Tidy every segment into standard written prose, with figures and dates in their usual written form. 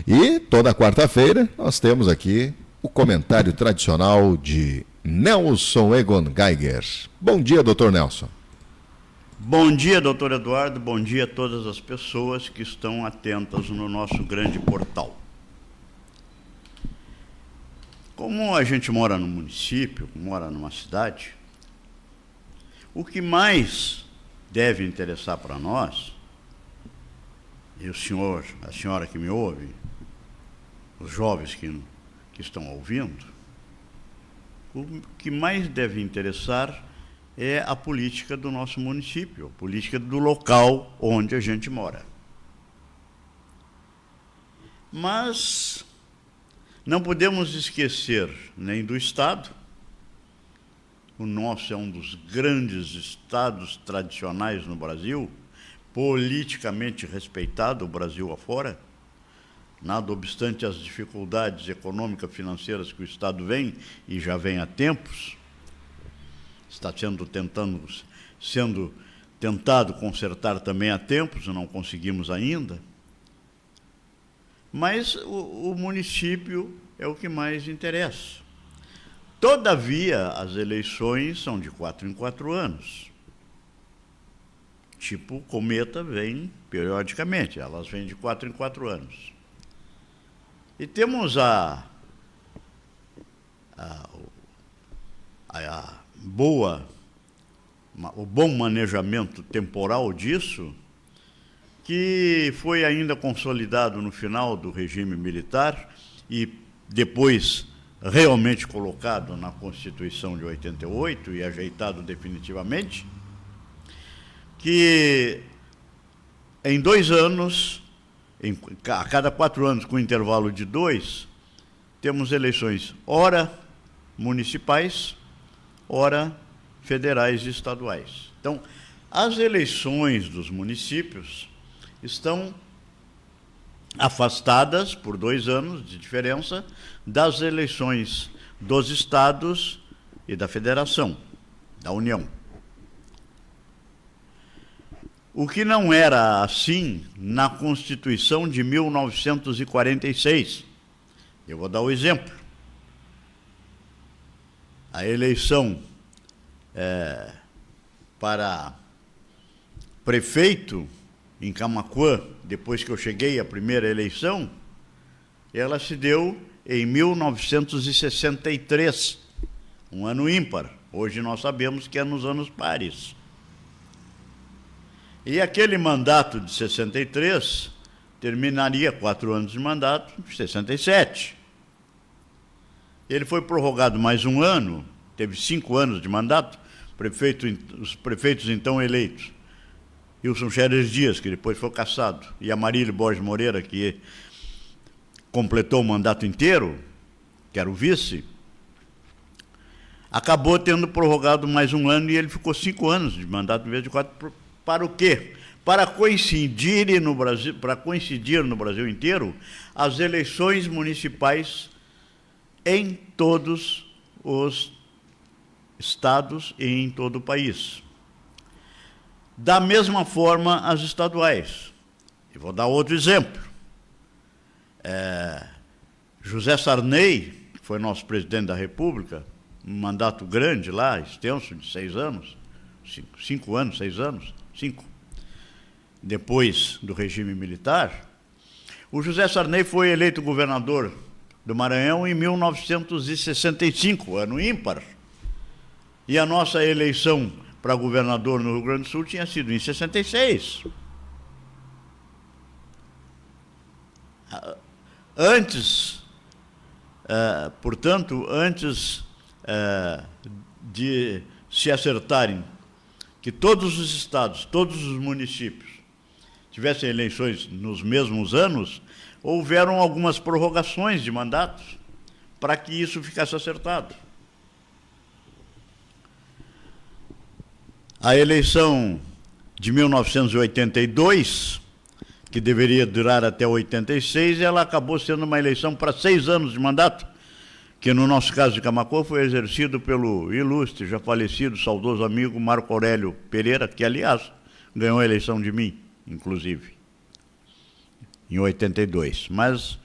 E toda quarta-feira nós temos aqui o comentário tradicional de Nelson Egon Geiger. Bom dia, doutor Nelson. Bom dia, doutor Eduardo. Bom dia a todas as pessoas que estão atentas no nosso grande portal. Como a gente mora no município, mora numa cidade, o que mais deve interessar para nós, e o senhor, a senhora que me ouve, os jovens que estão ouvindo, o que mais deve interessar é a política do nosso município, a política do local onde a gente mora. Mas não podemos esquecer nem do Estado. O nosso é um dos grandes estados tradicionais no Brasil, politicamente respeitado o Brasil afora. Nada obstante as dificuldades econômicas e financeiras que o Estado vem, e já vem há tempos, está sendo tentado consertar também há tempos, não conseguimos ainda. Mas o município é o que mais interessa. Todavia, as eleições são de 4 em 4 anos. Tipo, cometa vem periodicamente, elas vêm de 4 em 4 anos. E temos o bom manejamento temporal disso, que foi ainda consolidado no final do regime militar e depois realmente colocado na Constituição de 88 e ajeitado definitivamente, que em 2 anos, a cada 4 anos com intervalo de 2, temos eleições ora municipais, ora federais e estaduais. Então, as eleições dos municípios estão afastadas por 2 anos de diferença das eleições dos estados e da federação, da União. O que não era assim na Constituição de 1946. Eu vou dar o exemplo. A eleição para prefeito em Camaquã, depois que eu cheguei à primeira eleição, ela se deu em 1963, um ano ímpar. Hoje nós sabemos que é nos anos pares. E aquele mandato de 63 terminaria 4 anos de mandato em 67. Ele foi prorrogado mais 1 ano, teve 5 anos de mandato, os prefeitos então eleitos. Wilson Scherer Dias, que depois foi cassado, e a Marília Borges Moreira, que completou o mandato inteiro, que era o vice, acabou tendo prorrogado mais 1 ano e ele ficou 5 anos de mandato em vez de 4. Para o quê? Para coincidir no Brasil inteiro as eleições municipais em todos os estados e em todo o país. Da mesma forma, as estaduais. E vou dar outro exemplo. José Sarney, que foi nosso presidente da República, um mandato grande lá, extenso, de 6 anos, 5 anos, 6 anos, 5, depois do regime militar, o José Sarney foi eleito governador do Maranhão em 1965, ano ímpar. E a nossa eleição para governador no Rio Grande do Sul tinha sido em 66. Portanto, antes de se acertarem que todos os estados, todos os municípios tivessem eleições nos mesmos anos, houveram algumas prorrogações de mandatos para que isso ficasse acertado. A eleição de 1982, que deveria durar até 86, ela acabou sendo uma eleição para 6 anos de mandato, que no nosso caso de Camaquã foi exercido pelo ilustre, já falecido, saudoso amigo Marco Aurélio Pereira, que, aliás, ganhou a eleição de mim, inclusive, em 82. Mas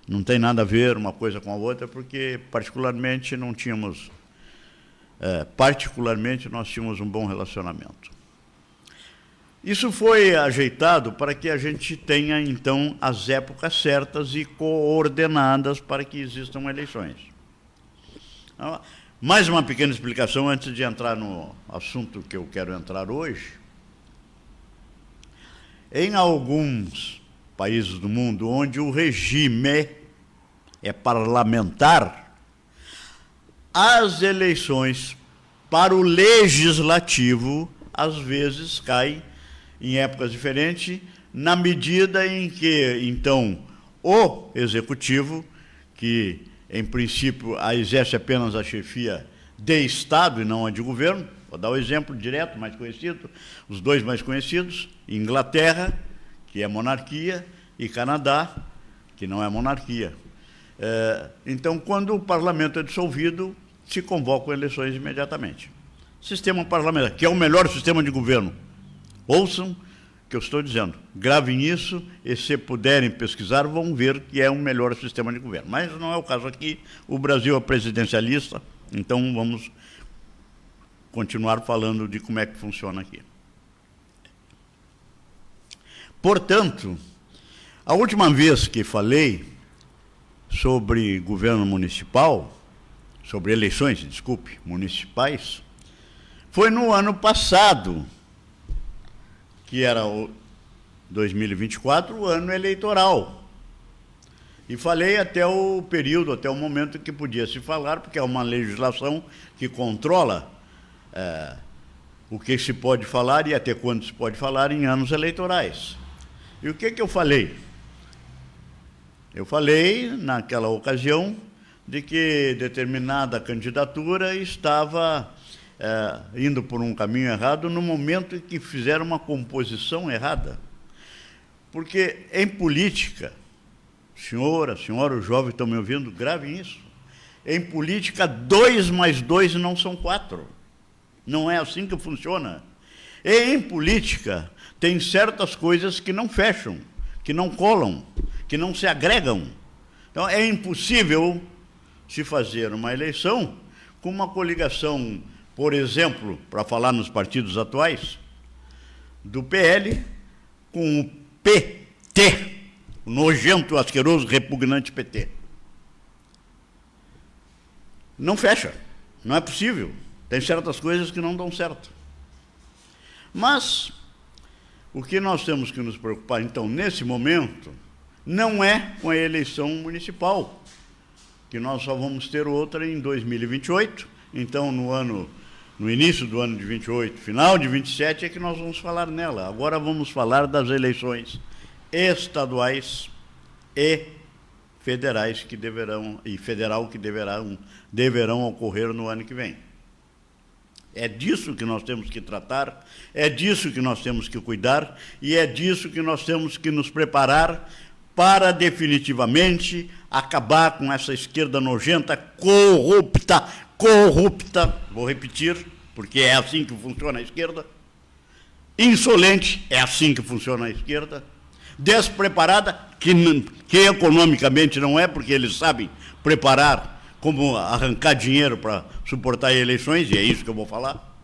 Não tem nada a ver uma coisa com a outra, porque particularmente nós tínhamos um bom relacionamento. Isso foi ajeitado para que a gente tenha, então, as épocas certas e coordenadas para que existam eleições. Mais uma pequena explicação antes de entrar no assunto que eu quero entrar hoje. Em alguns países do mundo onde o regime é parlamentar, as eleições para o legislativo às vezes caem em épocas diferentes, na medida em que, então, o executivo, que em princípio exerce apenas a chefia de Estado e não a de governo, vou dar o exemplo direto, mais conhecido, os dois mais conhecidos, Inglaterra, que é monarquia, e Canadá, que não é monarquia. Então, quando o parlamento é dissolvido, se convocam eleições imediatamente. Sistema parlamentar, que é o melhor sistema de governo. Ouçam o que eu estou dizendo, gravem isso e, se puderem pesquisar, vão ver que é o melhor sistema de governo. Mas não é o caso aqui, o Brasil é presidencialista, então vamos continuar falando de como é que funciona aqui. Portanto, a última vez que falei sobre governo municipal, sobre eleições, municipais, foi no ano passado, que era o 2024, o ano eleitoral. E falei até o período, até o momento que podia se falar, porque é uma legislação que controla o que se pode falar e até quando se pode falar em anos eleitorais. E o que eu falei? Eu falei, naquela ocasião, de que determinada candidatura estava indo por um caminho errado no momento em que fizeram uma composição errada. Porque em política, senhora, os jovens estão me ouvindo, gravem isso. Em política, 2 mais 2 não são 4. Não é assim que funciona. E em política, tem certas coisas que não fecham, que não colam, que não se agregam. Então, é impossível se fazer uma eleição com uma coligação, por exemplo, para falar nos partidos atuais, do PL com o PT, o nojento, asqueroso, repugnante PT. Não fecha, não é possível. Tem certas coisas que não dão certo. Mas o que nós temos que nos preocupar, então, nesse momento, não é com a eleição municipal, que nós só vamos ter outra em 2028. Então, no início do ano de 28, final de 27, é que nós vamos falar nela. Agora vamos falar das eleições estaduais e federais que deverão ocorrer no ano que vem. É disso que nós temos que tratar, é disso que nós temos que cuidar e é disso que nós temos que nos preparar para definitivamente acabar com essa esquerda nojenta, corrupta, vou repetir, porque é assim que funciona a esquerda, insolente, é assim que funciona a esquerda, despreparada, que economicamente não é, porque eles sabem preparar como arrancar dinheiro para suportar eleições, e é isso que eu vou falar.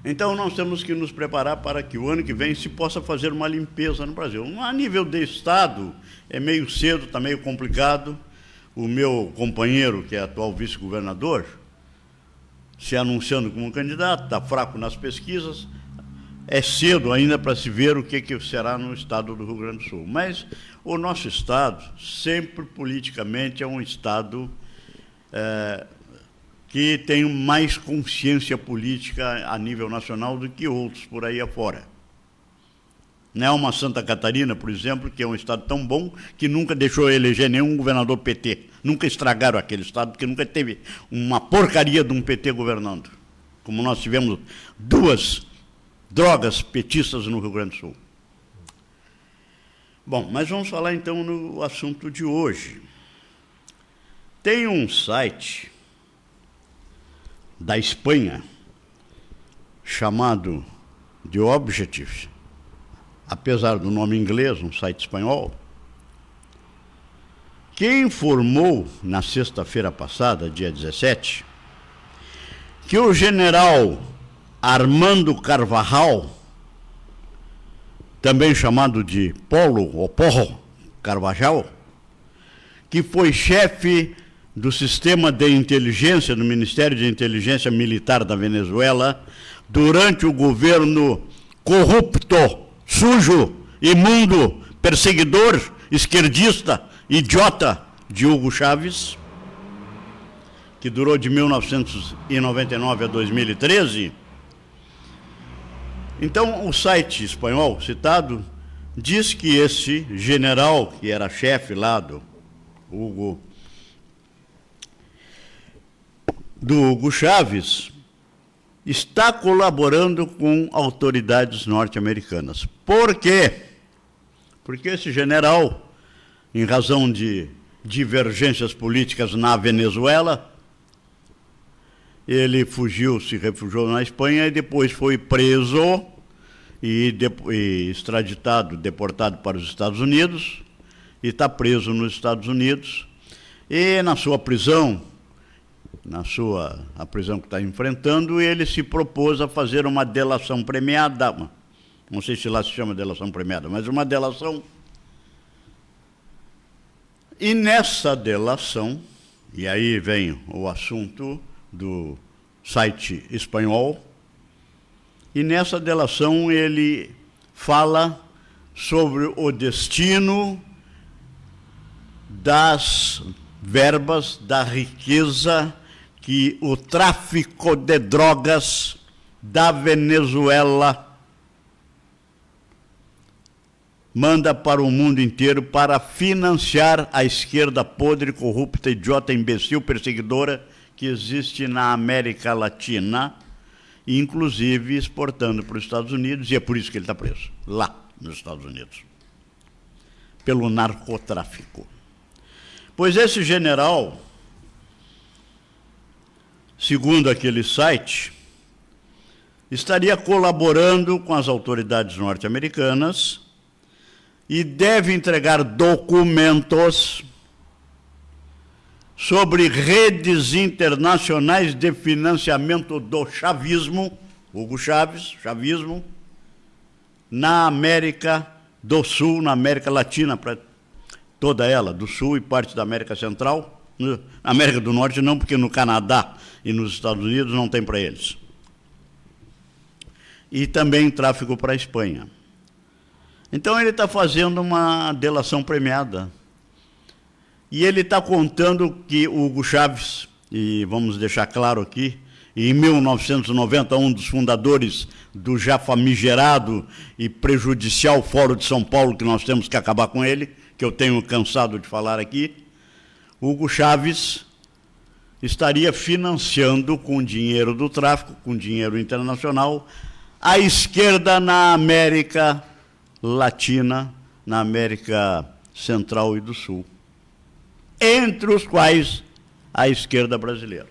Então, nós temos que nos preparar para que o ano que vem se possa fazer uma limpeza no Brasil. A nível de Estado, é meio cedo, está meio complicado. O meu companheiro, que é atual vice-governador, se anunciando como candidato, está fraco nas pesquisas. É cedo ainda para se ver o que será no estado do Rio Grande do Sul. Mas o nosso estado, sempre politicamente, é um estado que tem mais consciência política a nível nacional do que outros por aí afora. Não é uma Santa Catarina, por exemplo, que é um estado tão bom que nunca deixou eleger nenhum governador PT. Nunca estragaram aquele estado, porque nunca teve uma porcaria de um PT governando. Como nós tivemos 2 drogas petistas no Rio Grande do Sul. Bom, mas vamos falar então no assunto de hoje. Tem um site da Espanha chamado The Objective, apesar do nome inglês, um site espanhol, que informou na sexta-feira passada, dia 17, que o general Armando Carvajal, também chamado de Polo ou Porro Carvajal, que foi chefe do sistema de inteligência do Ministério de Inteligência Militar da Venezuela durante o governo corrupto, sujo, imundo, perseguidor, esquerdista, idiota de Hugo Chávez, que durou de 1999 a 2013. Então, o site espanhol citado diz que esse general, que era chefe lá do Hugo Chávez, está colaborando com autoridades norte-americanas. Por quê? Porque esse general, em razão de divergências políticas na Venezuela, ele fugiu, se refugiou na Espanha e depois foi preso e extraditado, deportado para os Estados Unidos, e está preso nos Estados Unidos. E na sua prisão, a prisão que está enfrentando, ele se propôs a fazer uma delação premiada, não sei se lá se chama delação premiada, mas uma delação. E nessa delação, e aí vem o assunto do site espanhol, e nessa delação ele fala sobre o destino das verbas, da riqueza que o tráfico de drogas da Venezuela manda para o mundo inteiro para financiar a esquerda podre, corrupta, idiota, imbecil, perseguidora que existe na América Latina, inclusive exportando para os Estados Unidos, e é por isso que ele está preso, lá nos Estados Unidos, pelo narcotráfico. Pois esse general, segundo aquele site, estaria colaborando com as autoridades norte-americanas e deve entregar documentos sobre redes internacionais de financiamento do chavismo, Hugo Chávez, chavismo, na América do Sul, na América Latina, para toda ela, do Sul e parte da América Central. Na América do Norte não, porque no Canadá e nos Estados Unidos não tem para eles. E também tráfico para a Espanha. Então ele está fazendo uma delação premiada. E ele está contando que o Hugo Chávez, e vamos deixar claro aqui, em 1990, um dos fundadores do já famigerado e prejudicial Fórum de São Paulo, que nós temos que acabar com ele, que eu tenho cansado de falar aqui, Hugo Chávez estaria financiando com dinheiro do tráfico, com dinheiro internacional, a esquerda na América Latina, na América Central e do Sul, entre os quais a esquerda brasileira.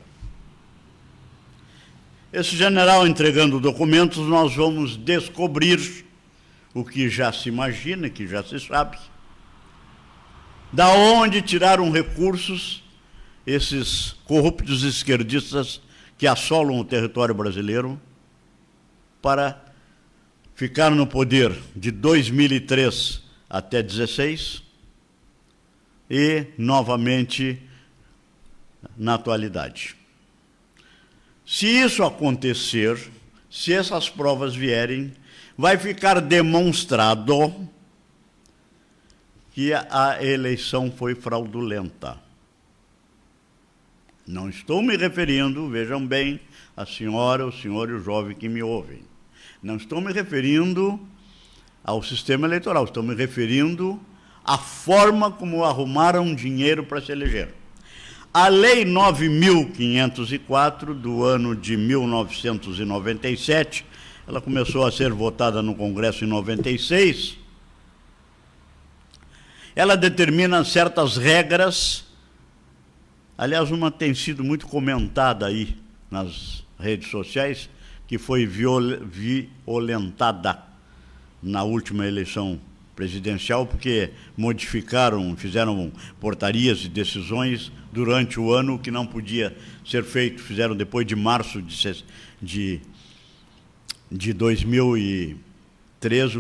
Esse general entregando documentos, nós vamos descobrir o que já se imagina, que já se sabe, da onde tiraram recursos esses corruptos esquerdistas que assolam o território brasileiro para ficar no poder de 2003 até 2016 e, novamente, na atualidade. Se isso acontecer, se essas provas vierem, vai ficar demonstrado que a eleição foi fraudulenta. Não estou me referindo, vejam bem, a senhora, o senhor e o jovem que me ouvem. Não estou me referindo ao sistema eleitoral, estou me referindo à forma como arrumaram dinheiro para se eleger. A Lei 9.504, do ano de 1997, ela começou a ser votada no Congresso em 96, ela determina certas regras, aliás, uma tem sido muito comentada aí nas redes sociais, que foi violentada na última eleição presidencial, porque modificaram, fizeram portarias e decisões durante o ano que não podia ser feito. Fizeram depois de março de 2003,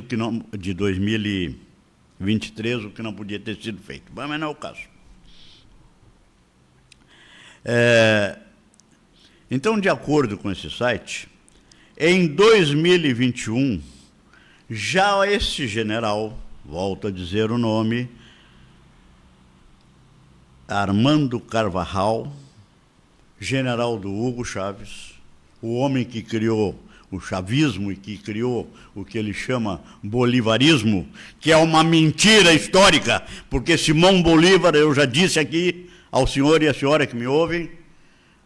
de 2023, o que não podia ter sido feito. Mas não é o caso. Então, de acordo com esse site, em 2021, já esse general, volto a dizer o nome, Armando Carvajal, general do Hugo Chávez, o homem que criou o chavismo e que criou o que ele chama bolivarismo, que é uma mentira histórica, porque Simão Bolívar, eu já disse aqui ao senhor e à senhora que me ouvem,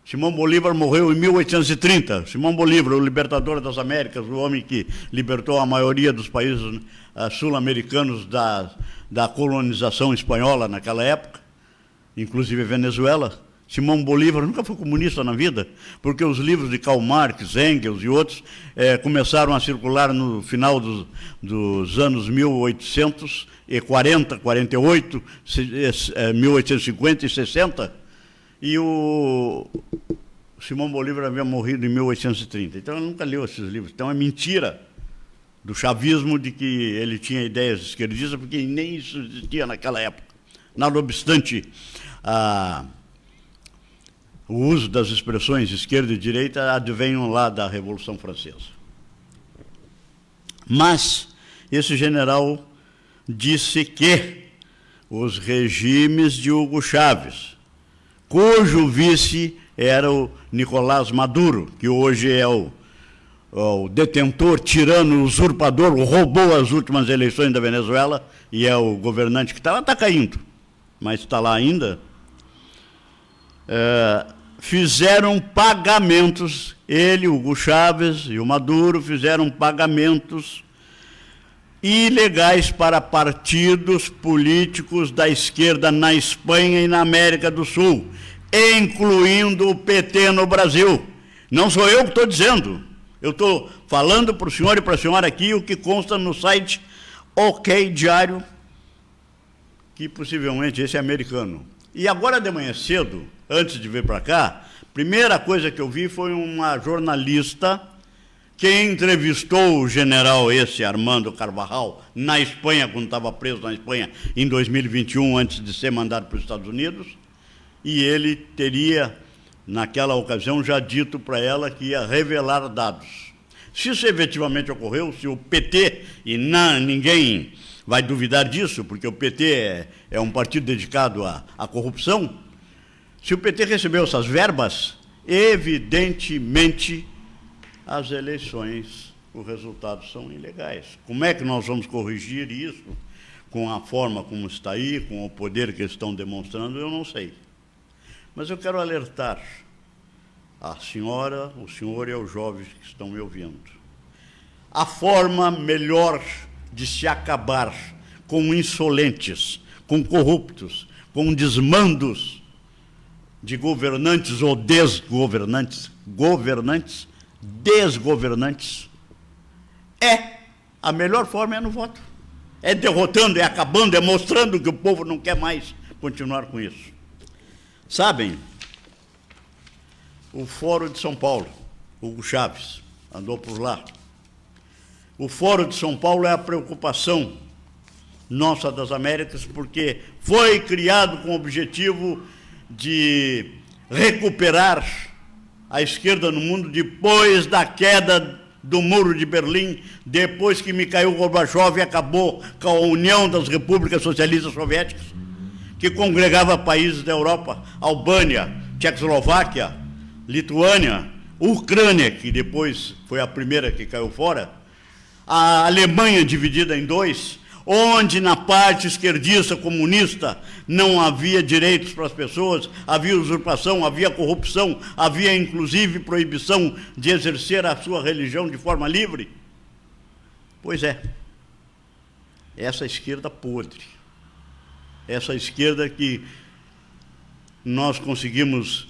Simão Bolívar morreu em 1830. Simão Bolívar, o libertador das Américas, o homem que libertou a maioria dos países sul-americanos da colonização espanhola naquela época, inclusive Venezuela. Simão Bolívar nunca foi comunista na vida, porque os livros de Karl Marx, Engels e outros começaram a circular no final dos anos 1840, 48, 1850 e 60, e o Simão Bolívar havia morrido em 1830. Então, ele nunca leu esses livros. Então, é mentira do chavismo de que ele tinha ideias esquerdistas, porque nem isso existia naquela época. Nada obstante, o uso das expressões esquerda e direita advenham lá da Revolução Francesa. Mas esse general disse que os regimes de Hugo Chávez, cujo vice era o Nicolás Maduro, que hoje é o detentor, tirano, usurpador, roubou as últimas eleições da Venezuela e é o governante que está caindo, mas está lá ainda, fizeram pagamentos, ele, Hugo Chávez e o Maduro fizeram pagamentos ilegais para partidos políticos da esquerda na Espanha e na América do Sul, incluindo o PT no Brasil. Não sou eu que estou dizendo, eu estou falando para o senhor e para a senhora aqui o que consta no site OK Diário, que possivelmente esse é americano. E agora de manhã cedo, antes de vir para cá, primeira coisa que eu vi foi uma jornalista que entrevistou o general esse, Armando Carvajal, na Espanha, quando estava preso na Espanha, em 2021, antes de ser mandado para os Estados Unidos, e ele teria, naquela ocasião, já dito para ela que ia revelar dados. Se isso efetivamente ocorreu, se o PT, e ninguém vai duvidar disso, porque o PT é um partido dedicado à corrupção, se o PT recebeu essas verbas, evidentemente as eleições, os resultados são ilegais. Como é que nós vamos corrigir isso? Com a forma como está aí, com o poder que eles estão demonstrando, eu não sei. Mas eu quero alertar a senhora, o senhor e aos jovens que estão me ouvindo. A forma melhor de se acabar com insolentes, com corruptos, com desmandos de governantes ou desgovernantes, desgovernantes, a melhor forma é no voto. É derrotando, é acabando, é mostrando que o povo não quer mais continuar com isso. Sabem, o Fórum de São Paulo, Hugo Chávez, andou por lá. O Fórum de São Paulo é a preocupação nossa das Américas, porque foi criado com o objetivo de recuperar a esquerda no mundo depois da queda do Muro de Berlim, depois que Mikhail Gorbachev acabou com a União das Repúblicas Socialistas Soviéticas, que congregava países da Europa, Albânia, Tchecoslováquia, Lituânia, Ucrânia, que depois foi a primeira que caiu fora, a Alemanha dividida em dois, onde na parte esquerdista comunista não havia direitos para as pessoas, havia usurpação, havia corrupção, havia inclusive proibição de exercer a sua religião de forma livre. Pois é, essa esquerda podre, essa esquerda que nós conseguimos,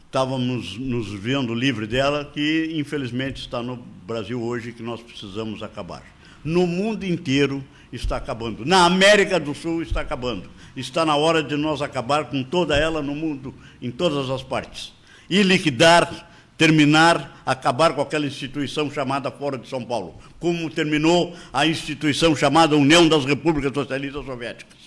estávamos nos vendo livre dela, que infelizmente está no Brasil hoje, que nós precisamos acabar. no mundo inteiro está acabando. Na América do Sul está acabando. Está na hora de nós acabar com toda ela no mundo, em todas as partes. E liquidar, terminar, acabar com aquela instituição chamada Fora de São Paulo, como terminou a instituição chamada União das Repúblicas Socialistas Soviéticas.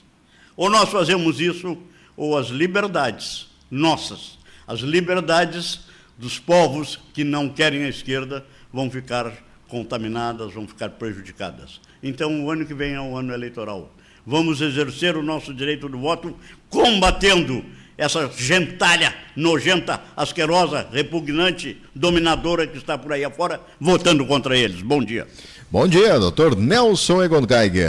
Ou nós fazemos isso, ou as liberdades nossas, as liberdades dos povos que não querem a esquerda vão ficar contaminadas, vão ficar prejudicadas. Então, o ano que vem é um ano eleitoral. Vamos exercer o nosso direito do voto combatendo essa gentalha nojenta, asquerosa, repugnante, dominadora que está por aí afora, votando contra eles. Bom dia. Bom dia, doutor Nelson Egon Geiger.